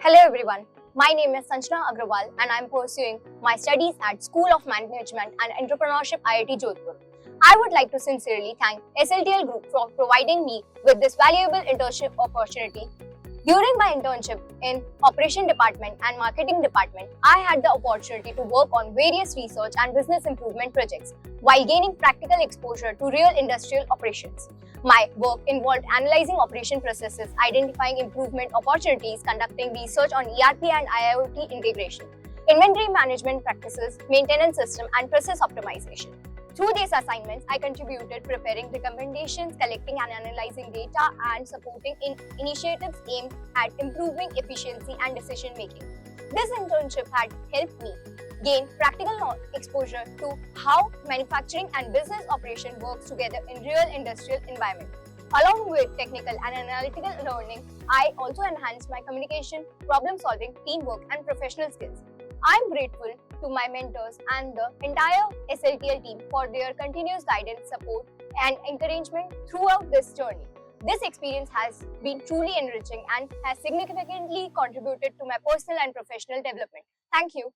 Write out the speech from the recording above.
Hello everyone, my name is Sanjana Agrawal and I am pursuing my studies at School of Management and Entrepreneurship IIT Jodhpur. I would like to sincerely thank SLTL Group for providing me with this valuable internship opportunity. During my internship in Operation Department and Marketing Department, I had the opportunity to work on various research and business improvement projects while gaining practical exposure to real industrial operations. My work involved analyzing operation processes, identifying improvement opportunities, conducting research on ERP and IoT integration, inventory management practices, maintenance system, and process optimization. Through these assignments, I contributed preparing recommendations, collecting and analyzing data, and supporting initiatives aimed at improving efficiency and decision making. This internship had helped me gain practical exposure to how manufacturing and business operation works together in real industrial environment. Along with technical and analytical learning, I also enhanced my communication, problem solving, teamwork, and professional skills. I am grateful to my mentors and the entire SLTL team for their continuous guidance, support, and encouragement throughout this journey. This experience has been truly enriching and has significantly contributed to my personal and professional development. Thank you.